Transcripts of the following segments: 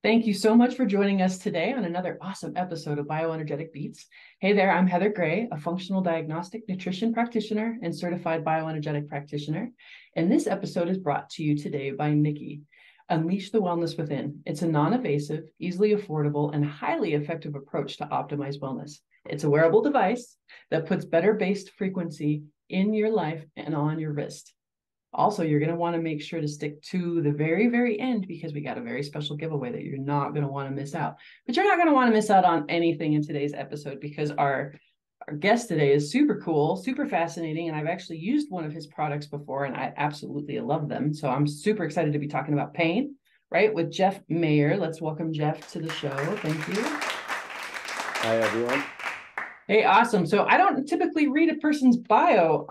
Thank you so much for joining us today on another awesome episode of Bioenergetic Beats. Hey there, I'm Heather Gray, a functional diagnostic nutrition practitioner and certified bioenergetic practitioner. And this episode is brought to you today by Nikki. Unleash the Wellness Within. It's a non-invasive, easily affordable, and highly effective approach to optimize wellness. It's a wearable device that puts better based frequency in your life and on your wrist. Also, you're going to want to make sure to stick to the very, very end because we got a very special giveaway that you're not going to want to miss out. But you're not going to want to miss out on anything in today's episode because our guest today is super cool, super fascinating, and I've actually used one of his products before, and I absolutely love them. So I'm super excited to be talking about pain, right, with Jeff Maier. Let's welcome Jeff to the show. Thank you. Hi, everyone. Hey, awesome. So I don't typically read a person's bio,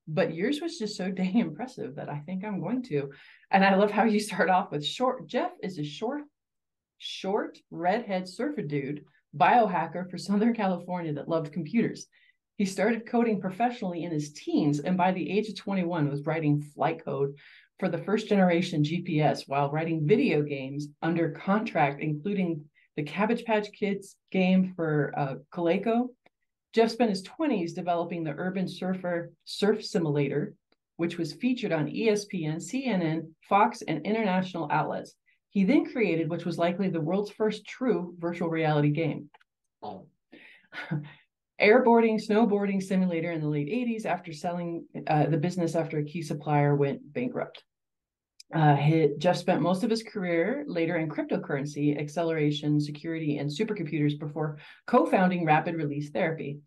but yours was just so dang impressive that I think I'm going to. And I love how you start off with short. Jeff is a short redhead surfer dude, biohacker for Southern California that loved computers. He started coding professionally in his teens, and by the age of 21 was writing flight code for the first generation GPS while writing video games under contract, including the Cabbage Patch Kids game for Coleco. Jeff spent his 20s developing the Urban Surf Simulator, which was featured on ESPN, CNN, Fox, and international outlets. He then created, which was likely the world's first true virtual reality game, Air Boardin Snowboarding Simulator in the late 80s after selling the business after a key supplier went bankrupt. Jeff spent most of his career later in cryptocurrency, acceleration, security, and supercomputers before co-founding rapid release therapy.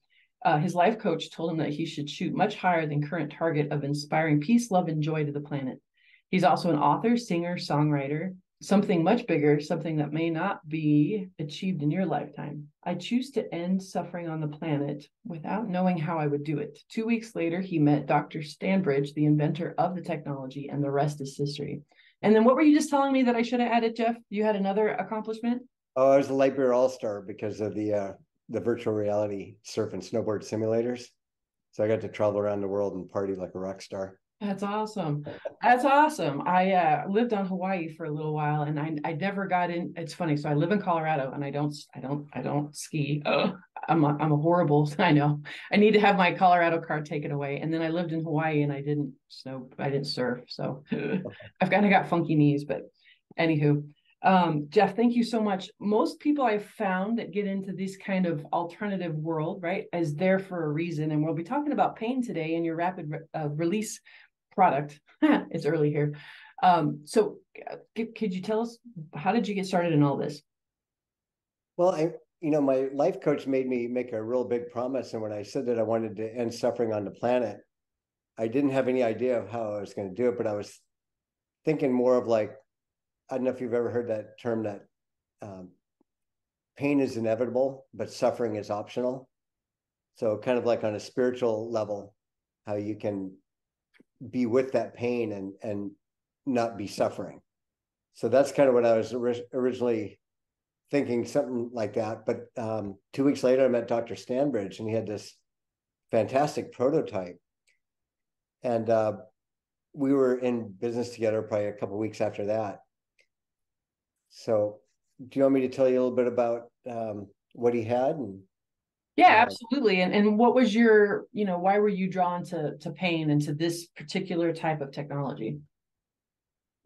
His life coach told him that he should shoot much higher than current target of inspiring peace, love, and joy to the planet. He's also an author, singer, songwriter, something much bigger, something that may not be achieved in your lifetime. I choose to end suffering on the planet without knowing how I would do it. 2 weeks later, he met Dr. Stanbridge, the inventor of the technology, and the rest is history. And then what were you just telling me that I should have added, Jeff? You had another accomplishment? Oh, I was a light beer all-star because of the virtual reality surf and snowboard simulators. So I got to travel around the world and party like a rock star. That's awesome. That's awesome. I lived on Hawaii for a little while, and I never got in. It's funny. So I live in Colorado, and I don't ski. Oh, I'm a horrible. I know. I need to have my Colorado card taken away. And then I lived in Hawaii, and I didn't surf. So I've kind of got funky knees. But anywho, Jeff, thank you so much. Most people I've found that get into this kind of alternative world, right, is there for a reason. And we'll be talking about pain today in your rapid release product. It's early here. So could you tell us, how did you get started in all this? Well, my life coach made me make a real big promise. And when I said that I wanted to end suffering on the planet, I didn't have any idea of how I was going to do it, but I was thinking more of like, I don't know if you've ever heard that term that pain is inevitable, but suffering is optional. So kind of like on a spiritual level, how you can be with that pain and not be suffering. So that's kind of what I was originally thinking, something like that. But 2 weeks later, I met Dr. Stanbridge, and he had this fantastic prototype. And we were in business together probably a couple of weeks after that. So do you want me to tell you a little bit about what he had? Yeah, absolutely. And what was your, why were you drawn to pain and to this particular type of technology?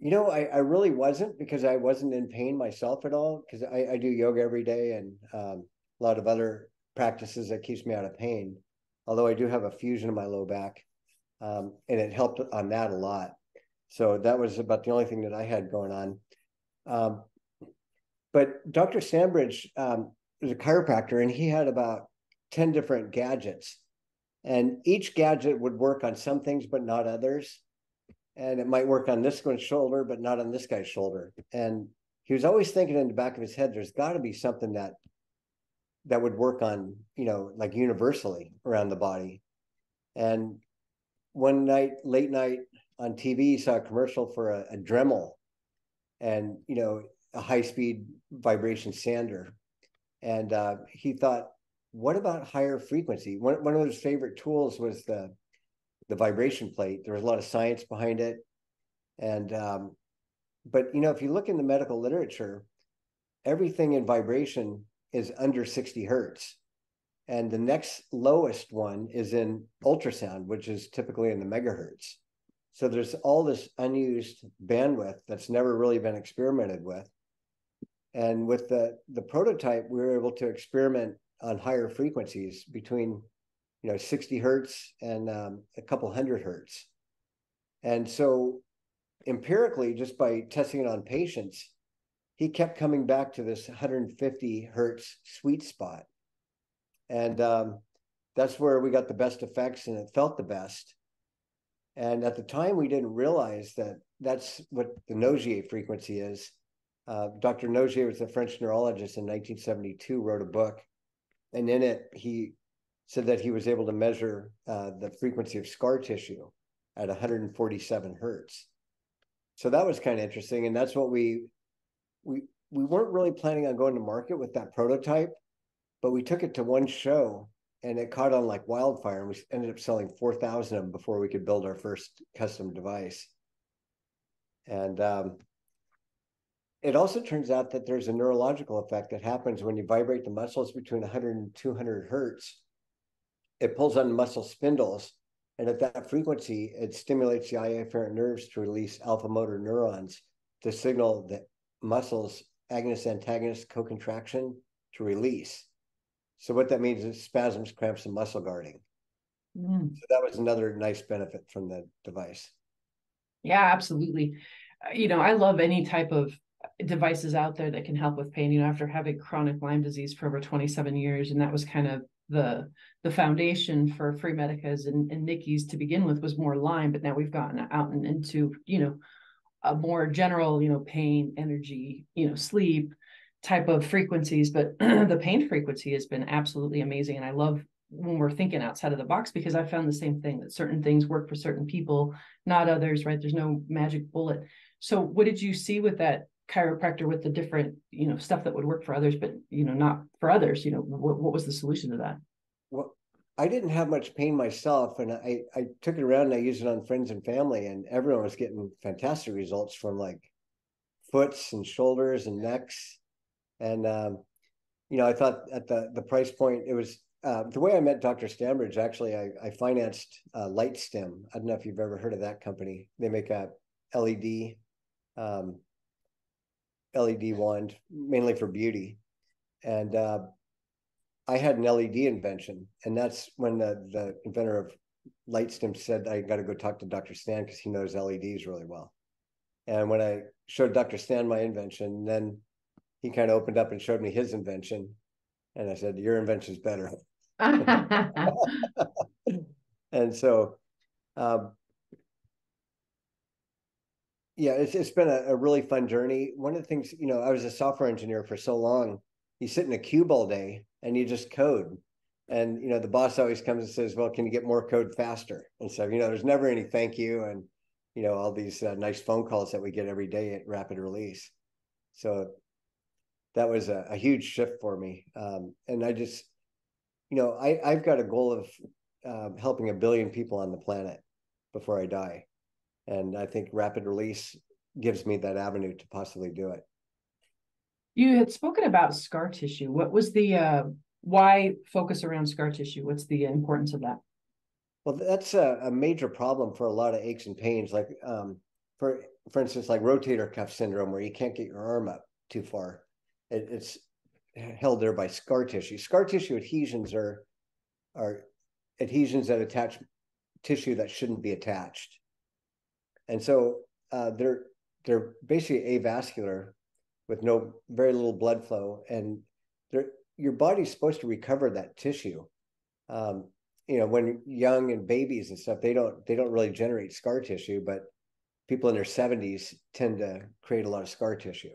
I really wasn't, because I wasn't in pain myself at all, because I do yoga every day and a lot of other practices that keeps me out of pain. Although I do have a fusion in my low back, and it helped on that a lot. So that was about the only thing that I had going on. But Dr. Stanbridge was a chiropractor, and he had about 10 different gadgets. And each gadget would work on some things, but not others. And it might work on this one's shoulder, but not on this guy's shoulder. And he was always thinking in the back of his head, there's got to be something that would work on, like universally around the body. And one night, late night on TV, he saw a commercial for a Dremel and, a high-speed vibration sander. And he thought, what about higher frequency? One of his favorite tools was the vibration plate. There was a lot of science behind it. And but if you look in the medical literature, everything in vibration is under 60 hertz. And the next lowest one is in ultrasound, which is typically in the megahertz. So there's all this unused bandwidth that's never really been experimented with. And with the prototype, we were able to experiment on higher frequencies between 60 hertz and a couple hundred hertz. And so empirically, just by testing it on patients, he kept coming back to this 150 hertz sweet spot. And that's where we got the best effects and it felt the best. And at the time, we didn't realize that that's what the Nogier frequency is. Dr. Nogier was a French neurologist in 1972, wrote a book. And in it, he said that he was able to measure the frequency of scar tissue at 147 hertz. So that was kind of interesting. And that's what we weren't really planning on going to market with that prototype, but we took it to one show and it caught on like wildfire. And we ended up selling 4,000 of them before we could build our first custom device. And it also turns out that there's a neurological effect that happens when you vibrate the muscles between 100 and 200 hertz. It pulls on muscle spindles. And at that frequency, it stimulates the eye afferent nerves to release alpha motor neurons to signal the muscles agonist, antagonist, co-contraction to release. So what that means is spasms, cramps, and muscle guarding. So that was another nice benefit from the device. Yeah, absolutely. I love any type of devices out there that can help with pain. After having chronic Lyme disease for over 27 years, and that was kind of the foundation for Free Medicas and Nickies to begin with, was more Lyme, but now we've gotten out and into a more general pain, energy, sleep type of frequencies. But the pain frequency has been absolutely amazing, and I love when we're thinking outside of the box, because I found the same thing, that certain things work for certain people, not others, right? There's no magic bullet. So what did you see with that chiropractor, with the different stuff that would work for others but not for others? What was the solution to that? Well, I didn't have much pain myself, and I took it around and I used it on friends and family, and everyone was getting fantastic results from like foots and shoulders and necks. And I thought at the price point, it was the way I met Dr. Stanbridge. Actually, I financed LightStim. I don't know if you've ever heard of that company. They make a LED wand mainly for beauty, and I had an LED invention, and that's when the inventor of LightStim said, I got to go talk to Dr. Stan because he knows LEDs really well. And when I showed Dr. Stan my invention, then he kind of opened up and showed me his invention. And I said, your invention's better. And so, yeah, it's been a really fun journey. One of the things, I was a software engineer for so long. You sit in a cube all day and you just code. And, the boss always comes and says, well, can you get more code faster? And so, there's never any thank you. And, all these nice phone calls that we get every day at Rapid Release. So that was a huge shift for me. And I just, I've got a goal of helping 1 billion people on the planet before I die. And I think Rapid Release gives me that avenue to possibly do it. You had spoken about scar tissue. What was the why focus around scar tissue? What's the importance of that? Well, that's a major problem for a lot of aches and pains. Like, for instance, like rotator cuff syndrome, where you can't get your arm up too far. It's held there by scar tissue. Scar tissue adhesions are adhesions that attach tissue that shouldn't be attached. And so they're basically avascular with very little blood flow, and your body's supposed to recover that tissue. When young and babies and stuff, they don't really generate scar tissue, but people in their 70s tend to create a lot of scar tissue.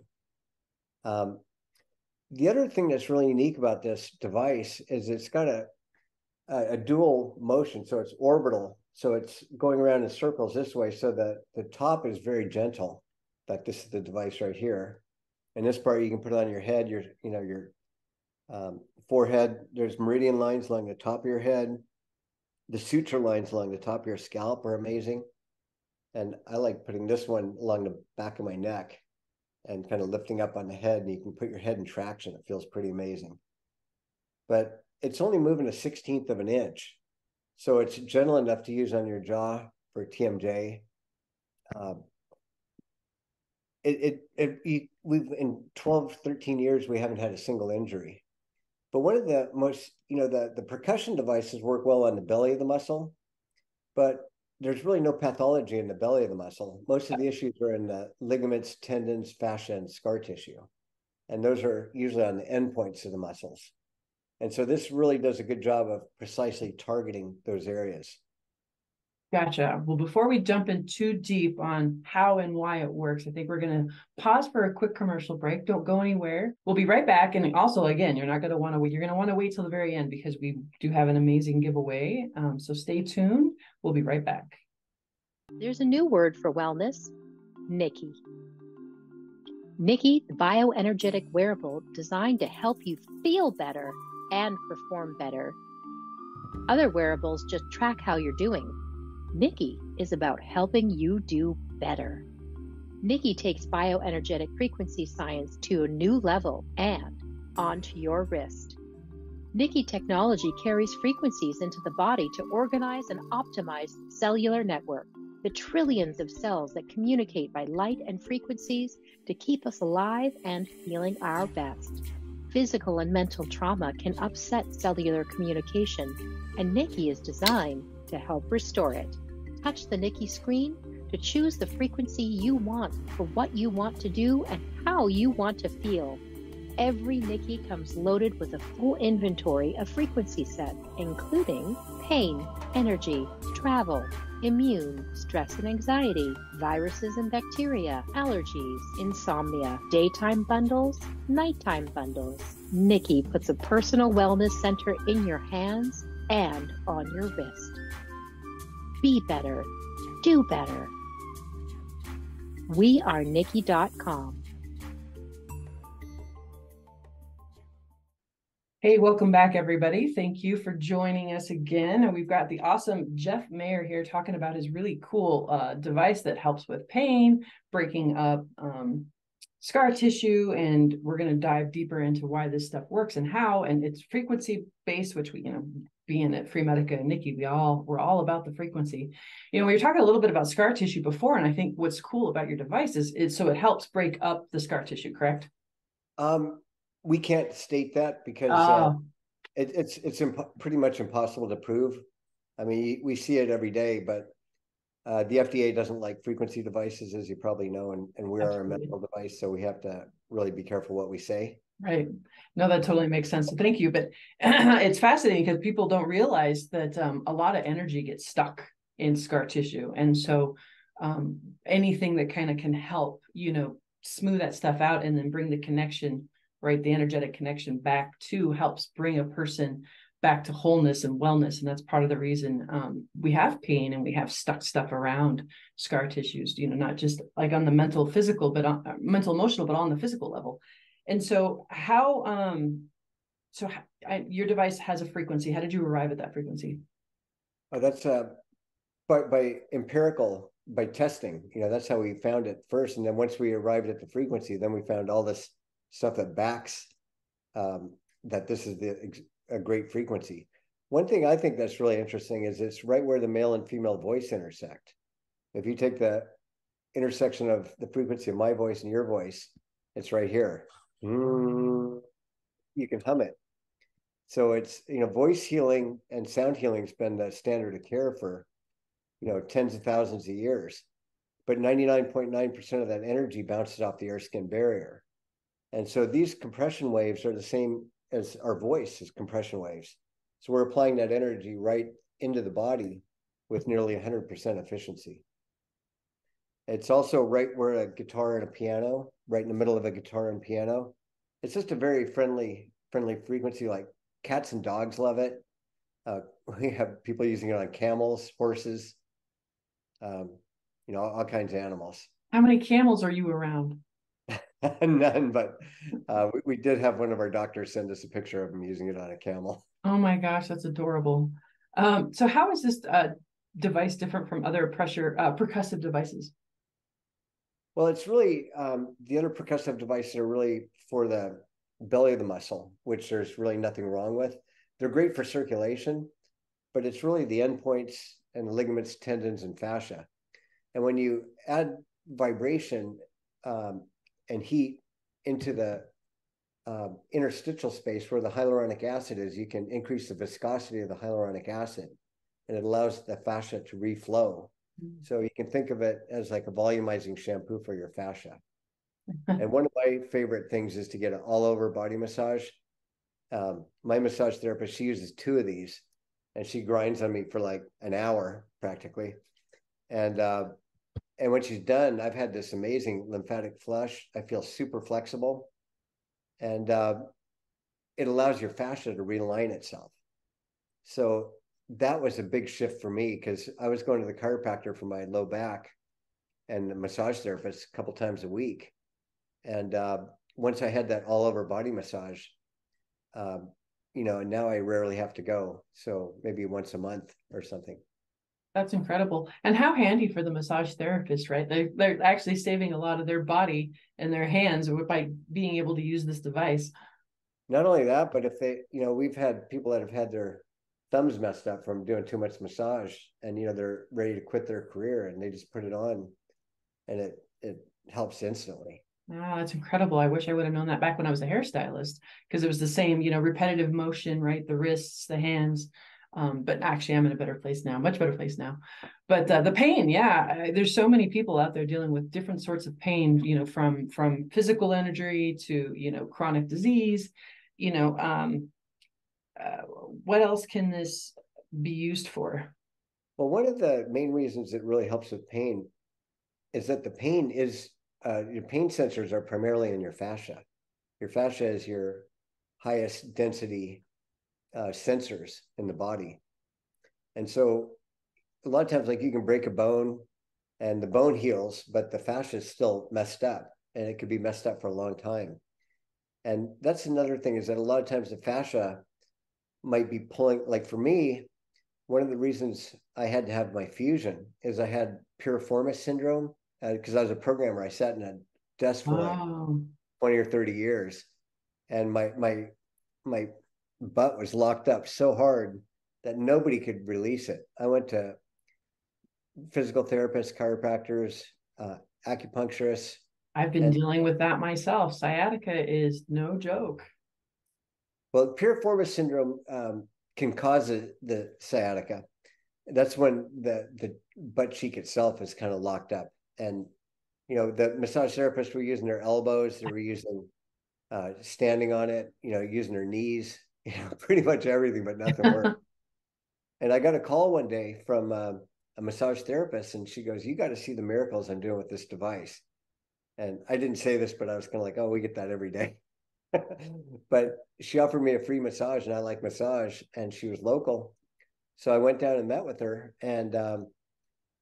The other thing that's really unique about this device is it's got a dual motion, so it's orbital. So it's going around in circles this way. So the top is very gentle. Like this is the device right here. And this part you can put it on your head, your forehead. There's meridian lines along the top of your head. The suture lines along the top of your scalp are amazing. And I like putting this one along the back of my neck. and kind of lifting up on the head, and you can put your head in traction. It feels pretty amazing. But it's only moving a 1/16 of an inch. So it's gentle enough to use on your jaw for TMJ. We've in 12, 13 years, we haven't had a single injury. But one of the most, the percussion devices work well on the belly of the muscle, but there's really no pathology in the belly of the muscle. Most of the issues are in the ligaments, tendons, fascia, and scar tissue. And those are usually on the endpoints of the muscles. And so this really does a good job of precisely targeting those areas. Gotcha. Well, before we jump in too deep on how and why it works, I think we're going to pause for a quick commercial break. Don't go anywhere. We'll be right back. And also, again, you're not going to want to wait. You're going to want to wait till the very end because we do have an amazing giveaway. So stay tuned. We'll be right back. There's a new word for wellness, Nikki. Nikki, the bioenergetic wearable designed to help you feel better and perform better. Other wearables just track how you're doing. Nikki is about helping you do better. Nikki takes bioenergetic frequency science to a new level and onto your wrist. Nikki technology carries frequencies into the body to organize and optimize the cellular network, the trillions of cells that communicate by light and frequencies to keep us alive and feeling our best. Physical and mental trauma can upset cellular communication, and Nikki is designed to help restore it. Touch the Nikki screen to choose the frequency you want for what you want to do and how you want to feel. Every Nikki comes loaded with a full inventory of frequency set, including pain, energy, travel, immune, stress and anxiety, viruses and bacteria, allergies, insomnia, daytime bundles, nighttime bundles. Nikki puts a personal wellness center in your hands and on your wrist. Be better. Do better. We are Nikki.com. Hey, welcome back, everybody. Thank you for joining us again. And we've got the awesome Jeff Maier here talking about his really cool device that helps with pain, breaking up scar tissue, and we're going to dive deeper into why this stuff works and how. And it's frequency based, which we, being at Free Medica and Nikki, we're all about the frequency. We were talking a little bit about scar tissue before, and I think what's cool about your device is so it helps break up the scar tissue, correct? We can't state that because it's pretty much impossible to prove. I mean, we see it every day, but the FDA doesn't like frequency devices, as you probably know, and we are a medical device, so we have to really be careful what we say. Right. No, that totally makes sense. So thank you. But it's fascinating because people don't realize that a lot of energy gets stuck in scar tissue. And so anything that kind of can help, smooth that stuff out and then bring the connection, right, the energetic connection back to helps bring a person back to wholeness and wellness. And that's part of the reason we have pain and we have stuck stuff around scar tissues, not just like on the mental, physical, but on mental, emotional, but on the physical level. And so your device has a frequency. How did you arrive at that frequency? Oh, that's by empirical, by testing. That's how we found it first. And then once we arrived at the frequency, then we found all this stuff that backs that this is a great frequency. One thing I think that's really interesting is it's right where the male and female voice intersect. If you take the intersection of the frequency of my voice and your voice, it's right here. You can hum it. So it's, voice healing and sound healing has been the standard of care for, tens of thousands of years. But 99.9% of that energy bounces off the air-skin barrier. And so these compression waves are the same as our voice is compression waves. So we're applying that energy right into the body with nearly 100% efficiency. It's also right where a guitar and a piano, right in the middle of a guitar and piano. It's just a very friendly frequency. Like cats and dogs love it. We have people using it on camels, horses, all kinds of animals. How many camels are you around? None, but we did have one of our doctors send us a picture of him using it on a camel. Oh my gosh, that's adorable. So how is this device different from other percussive devices? Well, it's really the other percussive devices are really for the belly of the muscle, which there's really nothing wrong with. They're great for circulation, but it's really the endpoints and the ligaments, tendons, and fascia. And when you add vibration and heat into the interstitial space where the hyaluronic acid is, you can increase the viscosity of the hyaluronic acid, and it allows the fascia to reflow. So you can think of it as like a volumizing shampoo for your fascia. And one of my favorite things is to get an all-over body massage. My massage therapist, she uses 2 of these, and she grinds on me for like an hour practically. And when she's done, I've had this amazing lymphatic flush. I feel super flexible, and it allows your fascia to realign itself. So that was a big shift for me, because I was going to the chiropractor for my low back and the massage therapist a couple times a week. And once I had that all over body massage, and now I rarely have to go. So maybe once a month or something. That's incredible. And how handy for the massage therapist, right? They're actually saving a lot of their body and their hands by being able to use this device. Not only that, but if they, we've had people that have had their thumbs messed up from doing too much massage, and they're ready to quit their career, and they just put it on, and it helps instantly. Oh, that's incredible. I wish I would have known that back when I was a hairstylist, because it was the same, repetitive motion, right? The wrists, the hands. But actually, I'm in a better place now, much better place now. But the pain, yeah, there's so many people out there dealing with different sorts of pain, from physical injury to, chronic disease. What else can this be used for? Well, one of the main reasons it really helps with pain is that the pain is your pain sensors are primarily in your fascia. Your fascia is your highest density sensors in the body. And so a lot of times, like, you can break a bone and the bone heals, but the fascia is still messed up, and it could be messed up for a long time. And that's another thing, is that a lot of times the fascia might be pulling, like for me, one of the reasons I had to have my fusion is I had piriformis syndrome, because I was a programmer. I sat in a desk for like 20 or 30 years, and my butt was locked up so hard that nobody could release it. I went to physical therapists, chiropractors, acupuncturists. I've been dealing with that myself. Sciatica is no joke. Well, piriformis syndrome can cause the sciatica. That's when the butt cheek itself is kind of locked up. And, the massage therapists were using their elbows, they were using standing on it, using their knees, pretty much everything, but nothing worked. And I got a call one day from a massage therapist, and she goes, "You got to see the miracles I'm doing with this device." And I didn't say this, but I was kind of like, "Oh, we get that every day." But she offered me a free massage, and I like massage, and she was local. So I went down and met with her. And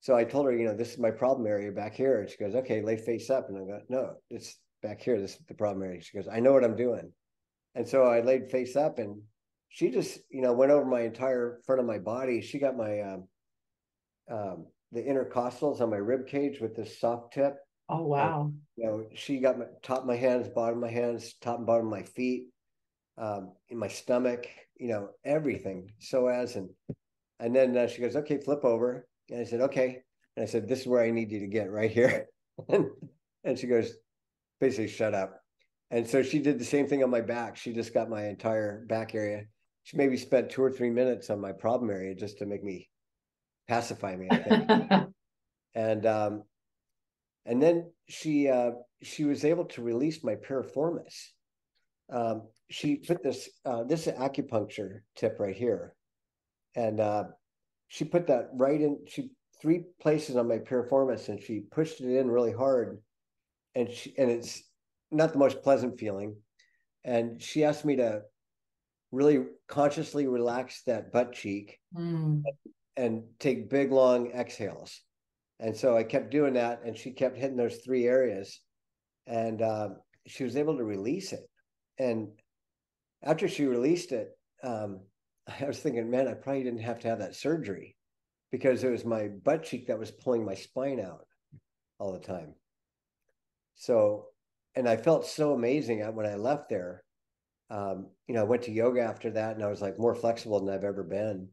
so I told her, this is my problem area back here. And she goes, "Okay, lay face up." And I go, "No, it's back here. This is the problem area." She goes, "I know what I'm doing." And so I laid face up, and she just, went over my entire front of my body. She got my, the intercostals on my rib cage with this soft tip. Oh, wow. And, she got my top of my hands, bottom of my hands, top and bottom of my feet, in my stomach, everything. And then she goes, "Okay, flip over." And I said, "Okay." And I said, "This is where I need you to get, right here." And she goes, basically, "Shut up." And so she did the same thing on my back. She just got my entire back area. She maybe spent 2 or 3 minutes on my problem area just to make me pacify me, I think. And then she was able to release my piriformis. She put this acupuncture tip right here, and she put that right in. She 3 places on my piriformis, and she pushed it in really hard, and it's not the most pleasant feeling. And she asked me to really consciously relax that butt cheek and take big, long exhales. And so I kept doing that, and she kept hitting those 3 areas, and she was able to release it. And after she released it, I was thinking, man, I probably didn't have to have that surgery, because it was my butt cheek that was pulling my spine out all the time. So, and I felt so amazing when I left there. I went to yoga after that, and I was like more flexible than I've ever been.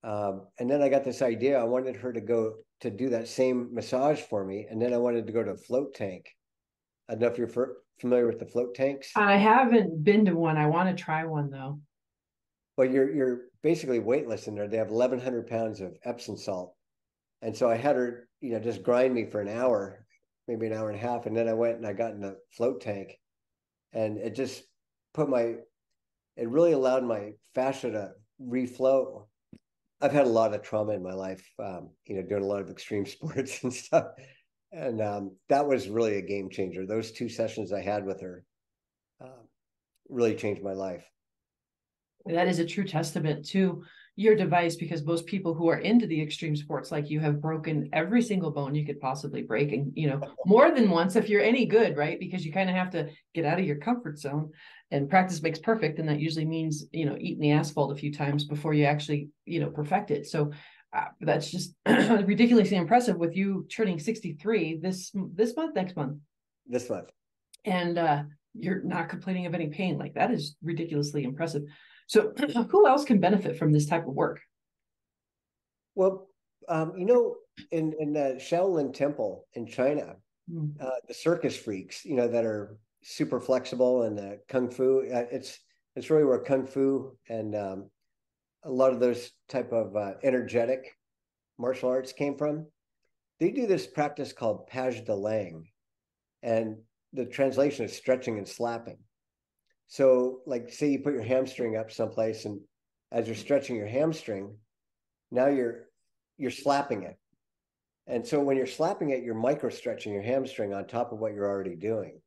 And then I got this idea. I wanted her to go to do that same massage for me, and then I wanted to go to a float tank. I don't know if you're familiar with the float tanks. I haven't been to one. I want to try one though. Well, you're basically weightless in there. They have 1,100 pounds of Epsom salt, and so I had her, just grind me for an hour, maybe an hour and a half, and then I went and I got in the float tank, and it just it really allowed my fascia to reflow. I've had a lot of trauma in my life, doing a lot of extreme sports and stuff. And that was really a game changer. Those 2 sessions I had with her really changed my life. That is a true testament to your device, because most people who are into the extreme sports like you have broken every single bone you could possibly break, and more than once if you're any good, right? Because you kind of have to get out of your comfort zone, and practice makes perfect, and that usually means eating the asphalt a few times before you actually perfect it. So that's just ridiculously impressive, with you turning 63 this month, next month. This month. And you're not complaining of any pain. Like, that is ridiculously impressive. So who else can benefit from this type of work? Well, in the Shaolin Temple in China, the circus freaks, that are super flexible, and the Kung Fu, it's really where Kung Fu and a lot of those type of energetic martial arts came from. They do this practice called Paj de Lang, and the translation is stretching and slapping. So, like, say you put your hamstring up someplace, and as you're stretching your hamstring, now you're slapping it. And so when you're slapping it, you're micro stretching your hamstring on top of what you're already doing.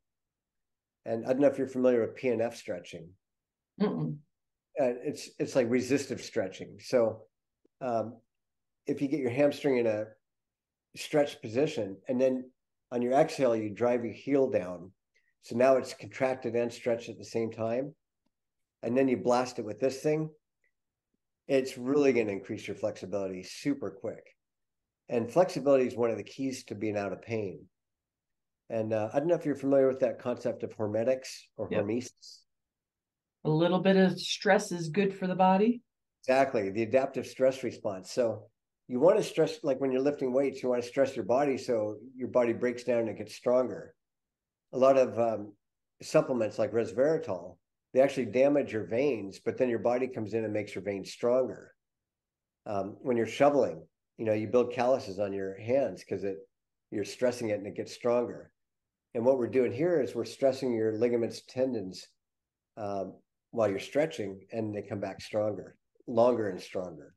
And I don't know if you're familiar with PNF stretching. It's like resistive stretching. So if you get your hamstring in a stretched position, and then on your exhale, you drive your heel down. So now it's contracted and stretched at the same time. And then you blast it with this thing. It's really going to increase your flexibility super quick. And flexibility is one of the keys to being out of pain. And I don't know if you're familiar with that concept of hormetics or hormesis. A little bit of stress is good for the body. Exactly, the adaptive stress response. So you want to stress, like when you're lifting weights, you want to stress your body so your body breaks down and it gets stronger. A lot of supplements like resveratrol, they actually damage your veins, but then your body comes in and makes your veins stronger. When you're shoveling, you build calluses on your hands because you're stressing it and it gets stronger. And what we're doing here is we're stressing your ligaments, tendons while you're stretching, and they come back stronger, longer and stronger.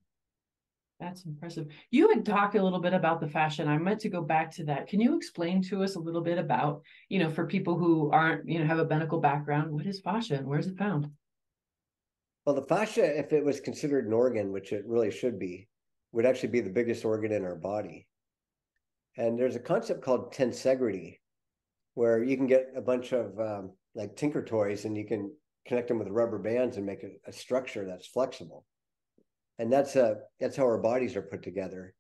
That's impressive. You had talked a little bit about the fascia, and I meant to go back to that. Can you explain to us a little bit about, for people who aren't, have a medical background, what is fascia and where is it found? Well, the fascia, if it was considered an organ, which it really should be, would actually be the biggest organ in our body. And there's a concept called tensegrity, where you can get a bunch of like tinker toys, and you can connect them with rubber bands and make a structure that's flexible. And that's how our bodies are put together.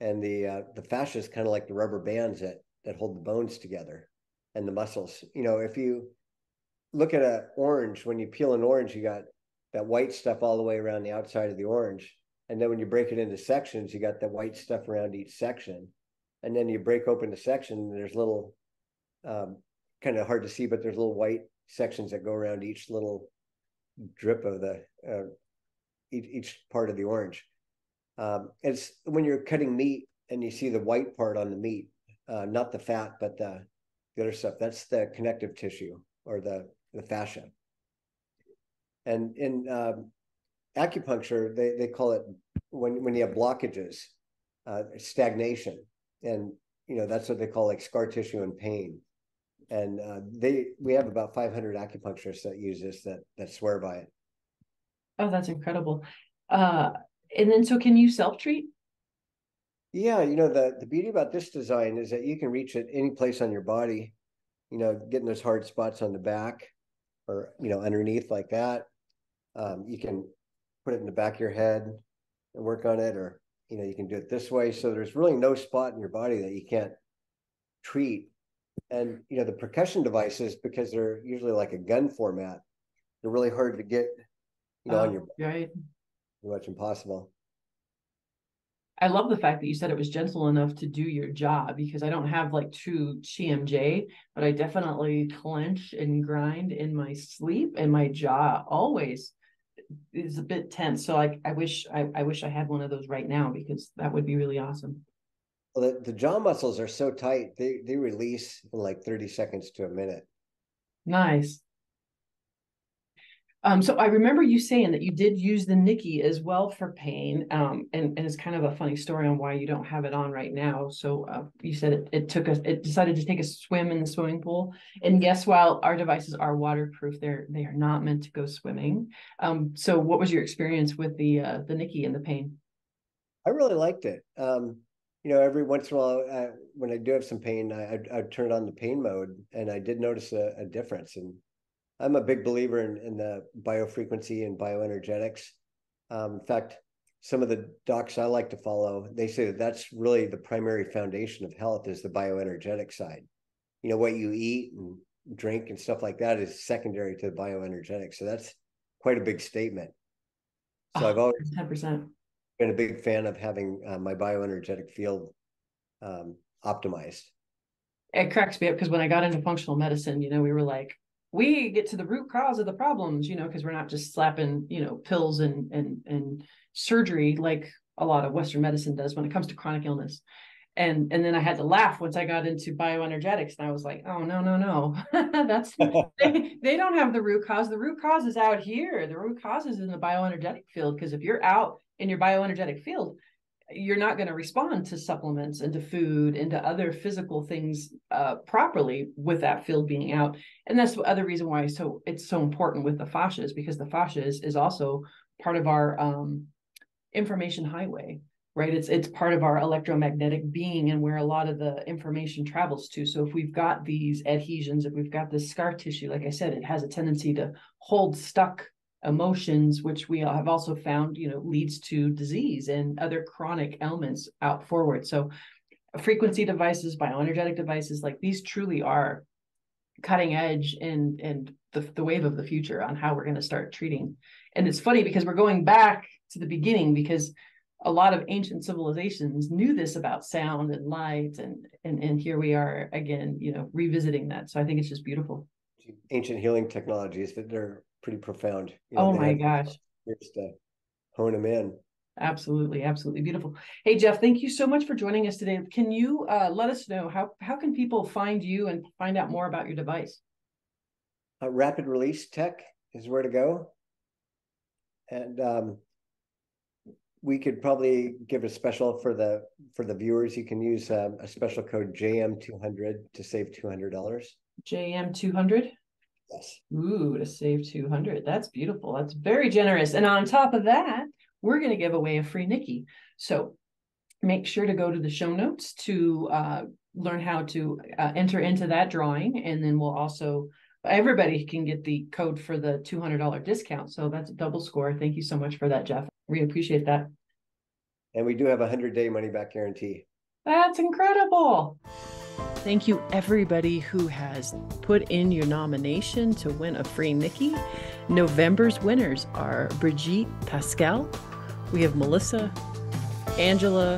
And the fascia is kind of like the rubber bands that hold the bones together and the muscles. If you look at an orange, when you peel an orange, you got that white stuff all the way around the outside of the orange. And then when you break it into sections, you got the white stuff around each section. And then you break open the section, and there's little, kind of hard to see, but there's little white sections that go around each little drip of the each part of the orange. It's when you're cutting meat and you see the white part on the meat, not the fat, but the other stuff. That's the connective tissue, or the fascia. And in acupuncture, they call it, when you have blockages, stagnation, and that's what they call like scar tissue and pain. And we have about 500 acupuncturists that use this, that swear by it. Oh, that's incredible. And then, so can you self-treat? Yeah, the beauty about this design is that you can reach it any place on your body, getting those hard spots on the back, or, underneath like that. You can put it in the back of your head and work on it, or, you can do it this way. So there's really no spot in your body that you can't treat And, the percussion devices, because they're usually like a gun format, they're really hard to get, on your right. pretty much impossible. I love the fact that you said it was gentle enough to do your job, because I don't have like true TMJ, but I definitely clench and grind in my sleep, and my jaw always is a bit tense. So like I wish I had one of those right now, because that would be really awesome. Well, the jaw muscles are so tight, they release in like 30 seconds to a minute. Nice. So I remember you saying that you did use the Nikki as well for pain, and it's kind of a funny story on why you don't have it on right now. So you said it decided to take a swim in the swimming pool, and guess, while our devices are waterproof, they are not meant to go swimming. So what was your experience with the Nikki and the pain? I really liked it. Every once in a while, when I do have some pain, I'd turn on the pain mode, and I did notice a difference. And I'm a big believer in the biofrequency and bioenergetics. In fact, some of the docs I like to follow, they say that that's really the primary foundation of health, is the bioenergetic side. What you eat and drink and stuff like that is secondary to the bioenergetics. So that's quite a big statement. So I've always 10%. been a big fan of having my bioenergetic field optimized. It cracks me up, because when I got into functional medicine, we were like, we get to the root cause of the problems, because we're not just slapping, pills and surgery like a lot of Western medicine does when it comes to chronic illness. And then I had to laugh once I got into bioenergetics, and I was like, oh, no. That's they don't have the root cause. The root cause is out here. The root cause is in the bioenergetic field, because if you're out in your bioenergetic field, you're not going to respond to supplements and to food and to other physical things properly with that field being out. And that's the other reason why it's so important with the fascias, because the fascia is also part of our information highway, right? It's part of our electromagnetic being, and where a lot of the information travels to. So if we've got these adhesions, if we've got this scar tissue, like I said, it has a tendency to hold stuck emotions, which we have also found, leads to disease and other chronic ailments out forward. So frequency devices, bioenergetic devices, like these truly are cutting edge and the wave of the future on how we're going to start treating. And it's funny, because we're going back to the beginning, because a lot of ancient civilizations knew this about sound and light, and here we are again, revisiting that. So I think it's just beautiful. Ancient healing technologies, that they're pretty profound. Oh my gosh. Years to hone them in. Absolutely. Absolutely beautiful. Hey, Jeff, thank you so much for joining us today. Can you let us know how can people find you and find out more about your device? Rapid Release Tech is where to go. And we could probably give a special for the viewers. You can use a special code JM200 to save $200. JM200? Yes. Ooh, to save 200. That's beautiful. That's very generous. And on top of that, we're going to give away a free Nikki. So make sure to go to the show notes to learn how to enter into that drawing. And then we'll also, everybody can get the code for the $200 discount. So that's a double score. Thank you so much for that, Jeff. We appreciate that. And we do have a 100-day money-back guarantee. That's incredible. Thank you, everybody who has put in your nomination to win a free Nikki. November's winners are Brigitte Pascal. We have Melissa, Angela,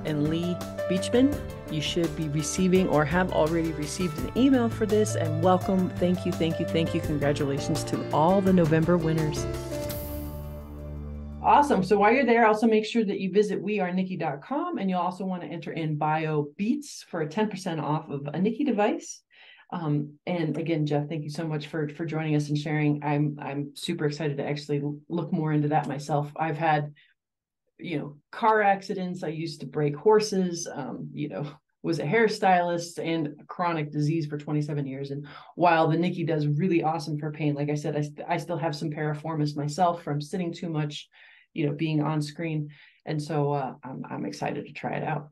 and Lee Beachman. You should be receiving or have already received an email for this, and welcome. Thank you. Congratulations to all the November winners. Awesome. So while you're there, also make sure that you visit wearenikki.com, and you'll also want to enter in BioBeats for a 10% off of a Nikki device. And again, Jeff, thank you so much for joining us and sharing. I'm super excited to actually look more into that myself. I've had, car accidents. I used to break horses, was a hairstylist and chronic disease for 27 years. And while the Nikki does really awesome for pain, like I said, I still have some piriformis myself from sitting too much, being on screen. And so I'm excited to try it out.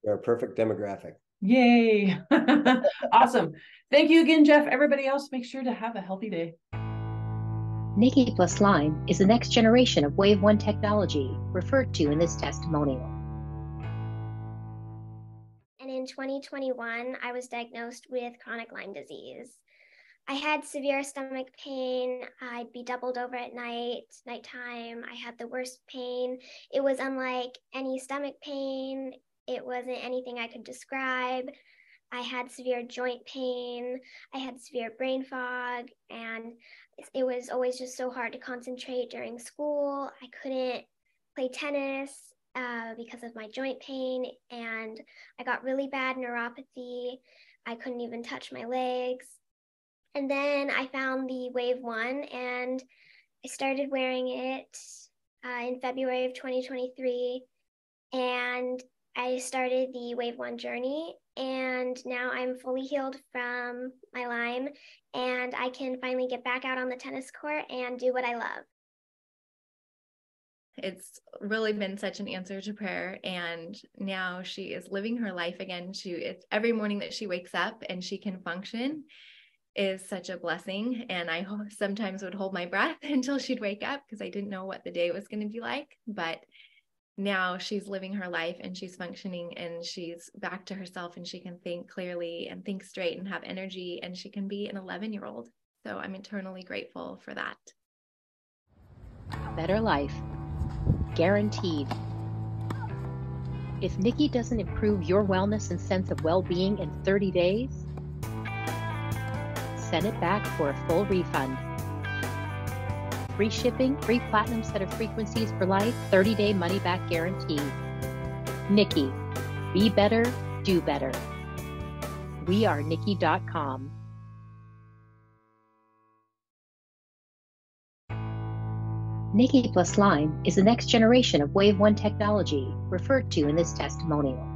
You're a perfect demographic. Yay. Awesome. Thank you again, Jeff. Everybody else, make sure to have a healthy day. Nikki Plus Line is the next generation of Wave 1 technology referred to in this testimonial. And in in 2021, I was diagnosed with chronic Lyme disease. I had severe stomach pain. I'd be doubled over at nighttime. I had the worst pain. It was unlike any stomach pain. It wasn't anything I could describe. I had severe joint pain. I had severe brain fog, and it was always just so hard to concentrate during school. I couldn't play tennis because of my joint pain, and I got really bad neuropathy. I couldn't even touch my legs. And then I found the Wave 1, and I started wearing it in February of 2023. And I started the Wave 1 journey, and now I'm fully healed from my Lyme, and I can finally get back out on the tennis court and do what I love. It's really been such an answer to prayer, and now she is living her life again. It's every morning that she wakes up and she can function is such a blessing. And I sometimes would hold my breath until she'd wake up because I didn't know what the day was going to be like. But now she's living her life and she's functioning and she's back to herself, and she can think clearly and think straight and have energy, and she can be an 11-year-old. So I'm eternally grateful for that. A better life, guaranteed. If Nikki doesn't improve your wellness and sense of well-being in 30 days, send it back for a full refund. Free shipping, free platinum set of frequencies for life, 30-day money-back guarantee. Nikki, be better, do better. We are Nikki.com. Nikki plus Lyme is the next generation of Wave 1 technology referred to in this testimonial.